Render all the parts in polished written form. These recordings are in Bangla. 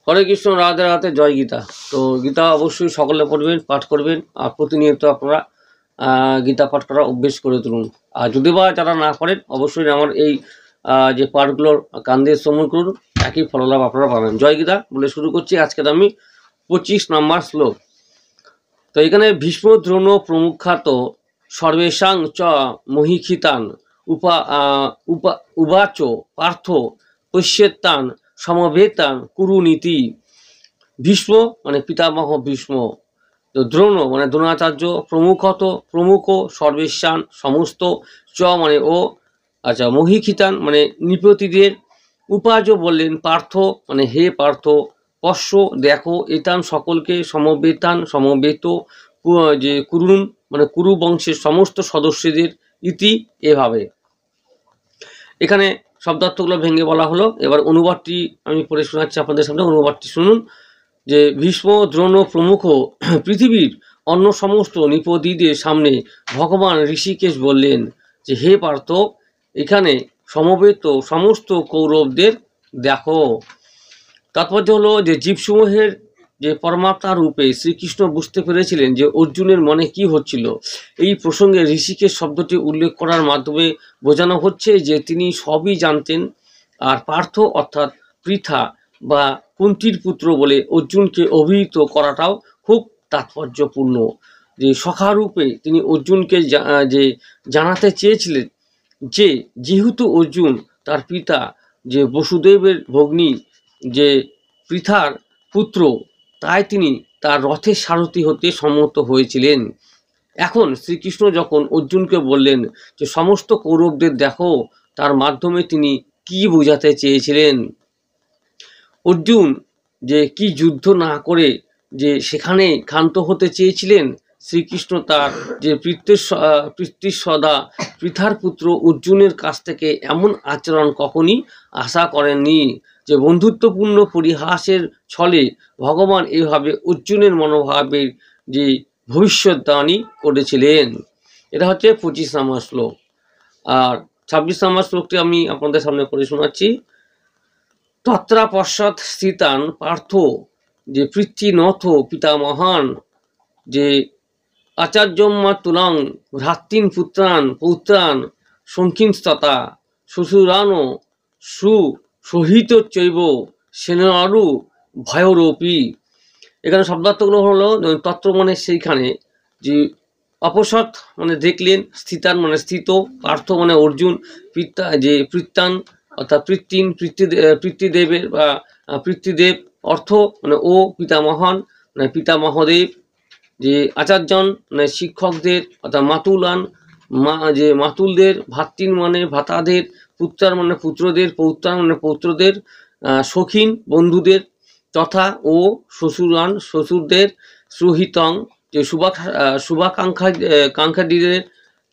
হরে কৃষ্ণ, রাধে রাধে, জয় গীতা। তো গীতা অবশ্যই সকলে পড়বেন, পাঠ করবেন, আর প্রতিনিয়ত আপনারা গীতা পাঠ করা অভ্যেস করে তুলুন। আর যদি বা যারা না করেন, অবশ্যই আমার এই যে পাঠগুলোর কান দিয়ে শ্রবণ করুন, একই ফললাভ আপনারা পাবেন। জয় গীতা বলে শুরু করছি আজকের আমি 25 নম্বর শ্লোক। তো এখানে ভীষ্ম দ্রোণ প্রমুখাত সর্বেশাং চ মহিখিতান উবাচ পার্থ পশ্যেত্তান সমবেতান কুরুনীতি। ভীষ্ম মানে পিতামহ ভীষ্ম, তো দ্রোণ মানে দ্রোণাচার্য, প্রমুখ সর্বেশান সমস্ত, চ মানে ও, আচ্ছা মহিখিতান মানে নৃপতিদের, উপাচ বললেন পার্থ মানে হে পার্থ, পশ্য দেখো, এতান সকলকে, সমবেত যে কুরুন মানে কুরু বংশের সমস্ত সদস্যদের, ইতি এভাবে। এখানে শব্দার্থগুলো ভেঙে বলা হলো। এবার অনুবাদটি আমি পড়ে শোনাচ্ছি আপনাদের সামনে, অনুবাদটি শুনুন। যে ভীষ্ম দ্রোণ প্রমুখ পৃথিবীর অন্য সমস্ত নৃপতিদের সামনে ভগবান ঋষিকেশ বললেন যে হে পার্থ, এখানে সমবেত সমস্ত কৌরবদের দেখো। তাৎপর্য হলো যে জীবসমূহের যে পরমাত্মা রূপে শ্রীকৃষ্ণ বুঝতে পেরেছিলেন যে অর্জুনের মনে কি হচ্ছিল। এই প্রসঙ্গে ঋষিকেশ শব্দটি উল্লেখ করার মাধ্যমে বোঝানো হচ্ছে যে তিনি সবই জানতেন। আর পার্থ অর্থাৎ পৃথা বা কুন্তির পুত্র বলে অর্জুনকে অভিহিত করাটাও খুব তাৎপর্যপূর্ণ। যে সখারূপে তিনি অর্জুনকে যে জানাতে চেয়েছিলেন যে যেহেতু অর্জুন তার পিতা যে বসুদেবের ভগ্নী যে পৃথার পুত্র, তাই তিনি তার রথের সারথি হতে সম্মত হয়েছিলেন। এখন শ্রীকৃষ্ণ যখন অর্জুনকে বললেন যে সমস্ত কৌরবদের দেখো, তার মাধ্যমে তিনি কি বোঝাতে চেয়েছিলেন? অর্জুন যে কি যুদ্ধ না করে যে সেখানে ক্ষান্ত হতে চেয়েছিলেন, শ্রীকৃষ্ণ তার যে পিতৃ সদা পৃথার পুত্র অর্জুনের কাছ থেকে এমন আচরণ কখনই আশা করেননি। যে বন্ধুত্বপূর্ণ পরিহাসের ছলে ভগবান এভাবে অর্জুনের মনোভাবের যে ভবিষ্যদ্বাণী করেছিলেন। এটা হচ্ছে 25 নম্বর শ্লোক। আর 26 নম্বর শ্লোকটি আমি আপনাদের সামনে পড়ে শোনাচ্ছি। তত্রা পশ্চাৎ স্থিতান পার্থ যে পৃথ্বীনথ পিতামহান যে আচার্যমাতুলাং ভ্রাতৃন পুত্রান পৌত্রান সংকিংস্ততা শ্বশুরানো সুসহিত চৈব সেনারু ভয়রূপী। এখানে শব্দার্থগুলো হলো তত্র মানে সেইখানে, যে অপসৎ মানে দেখলেন, স্থিতান মানে স্থিত, পার্থ মানে অর্জুন, পিতা যে পৃত্তান অর্থাৎ পিতৃদেবের বা পিতৃদেব, অর্থ মানে ও, পিতামহান মানে পিতামহদেব, যে আচার্যন মানে শিক্ষকদের অর্থাৎ মাতুলান যে মাতুলদের, ভাতৃন মানে ভাতাদের, পুত্রার মানে পুত্রদের, পৌত্রান মানে পৌত্রদের, সখিন বন্ধুদের, তথা ও শ্বশুরান শ্বশুরদের, সুহিতং যে কাঙ্ক্ষাদীদের,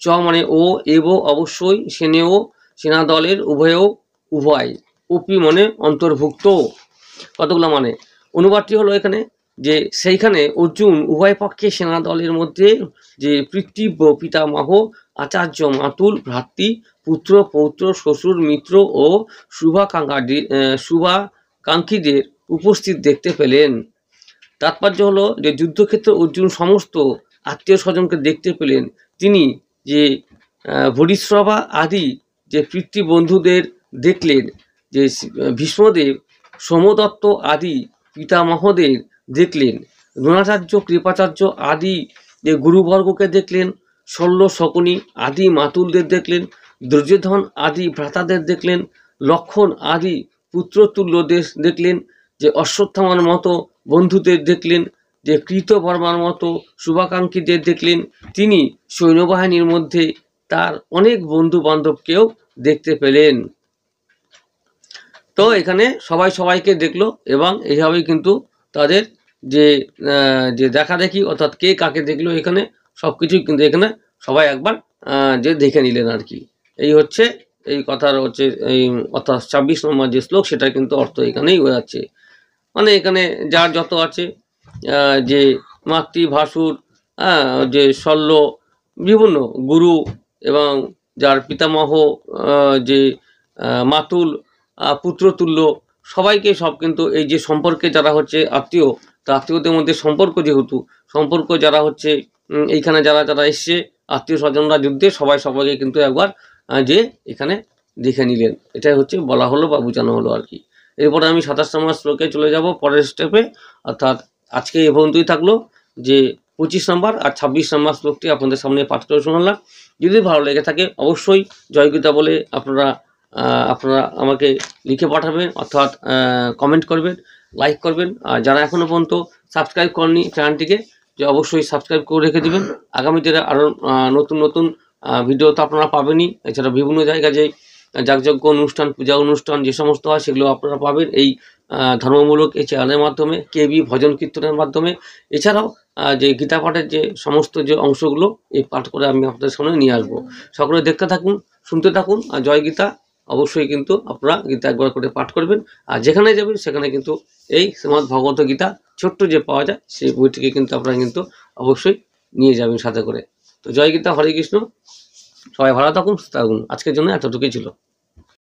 চ মানে ও, এব অবশ্যই, সেনেও সেনাদলের, উভয়, ওপি মানে অন্তর্ভুক্ত। কতগুলো মানে অনুবাদটি হলো এখানে যে সেইখানে অর্জুন উভয় পক্ষে সেনা দলের মধ্যে যে পিতামহ, আচার্য, মাতুল, ভ্রাতৃ, পুত্র, পৌত্র, শ্বশুর, মিত্র ও শুভাকাঙ্ক্ষীদের উপস্থিত দেখতে পেলেন। তাৎপর্য হলো যে যুদ্ধক্ষেত্রে অর্জুন সমস্ত আত্মীয় স্বজনকে দেখতে পেলেন। তিনি যে ভরিশ্রভা আদি যে পিতৃবন্ধুদের দেখলেন, যে ভীষ্মদেব, সোমদত্ত আদি পিতামহদের দেখলেন, দ্রোণাচার্য, কৃপাচার্য আদি যে গুরুবর্গকে দেখলেন, শল্য শকুনি আদি মাতুলদের দেখলেন, দুর্যোধন আদি ভ্রাতাদের দেখলেন, লক্ষণ আদি পুত্রতুল্যদের দেখলেন, যে অশ্বত্থামার মতো বন্ধুদের দেখলেন, যে কৃতবর্মার মতো শুভাকাঙ্ক্ষীদের দেখলেন। তিনি সৈন্যবাহিনীর মধ্যে তার অনেক বন্ধু বান্ধবকেও দেখতে পেলেন। তো এখানে সবাই সবাইকে দেখলো এবং এইভাবেই কিন্তু তাদের যে দেখা দেখি অর্থাৎ কে কাকে দেখলো, এখানে সব কিছুই কিন্তু এখানে সবাই একবার যে দেখে নিলেন আর কি। এই হচ্ছে এই কথার হচ্ছে এই অর্থাৎ 26 নম্বর যে শ্লোক, সেটা কিন্তু অর্থ এখানেই বোঝাচ্ছে। মানে এখানে যার যত আছে যে মাতৃ ভাসুর, যে শল্য, বিভিন্ন গুরু এবং যার পিতামহ, যে মাতুল, পুত্রতুল্য, সবাইকে সব কিন্তু এই যে সম্পর্কে যারা হচ্ছে আত্মীয়, তা আত্মীয়দের মধ্যে সম্পর্ক যেহেতু সম্পর্ক যারা হচ্ছে এইখানে যারা যারা এসছে আত্মীয় স্বজনরা যুদ্ধে সবাইকে কিন্তু একবার যে এখানে দেখে নিলেন, এটাই হচ্ছে বলা হলো বা বোঝানো হলো আর কি। এরপরে আমি 27 নম্বর শ্লোকে চলে যাব পরের স্টেপে, অর্থাৎ আজকে এ পর্যন্তই থাকলো যে 25 নম্বর আর 26 নম্বর শ্লোকটি আপনাদের সামনে পাঠ করে শোনালাম। যদি ভালো লেগে থাকে অবশ্যই জয়গীতা বলে আপনারা আমাকে লিখে পাঠাবেন, অর্থাৎ কমেন্ট করবেন, লাইক করবেন। আর যারা এখনও পর্যন্ত সাবস্ক্রাইব করেনি চ্যানেলটিকে, যে অবশ্যই সাবস্ক্রাইব করে রেখে দেবেন। আগামী দিনে আরও নতুন নতুন ভিডিও তো আপনারা পাবেনই। এছাড়া বিভিন্ন জায়গায় যে যাগযজ্ঞ অনুষ্ঠান, পূজা অনুষ্ঠান যে সমস্ত হয় সেগুলো আপনারা পাবেন এই ধর্মমূলক এই চ্যানেলের মাধ্যমে, কেবি ভজন কীর্তনের মাধ্যমে। এছাড়াও যে গীতা পাঠের যে সমস্ত যে অংশগুলো এই পাঠ করে আমি আপনাদের সামনে নিয়ে আসবো। সকলে দেখতে থাকুন, শুনতে থাকুন। আর জয় গীতা অবশ্যই কিন্তু আপনারা গীতা একবার করে পাঠ করবেন। আর যেখানে যাবেন সেখানে কিন্তু এই শ্রীমদ্ ভগবত গীতা ছোট্ট যে পাওয়া যায় সেই বইটিকে কিন্তু আপনারা কিন্তু অবশ্যই নিয়ে যাবেন সাথে করে। তো জয় গীতা, হরে কৃষ্ণ। সবাই ভালো থাকুন, সুস্থ থাকুন। আজকের জন্য এতটুকুই ছিল।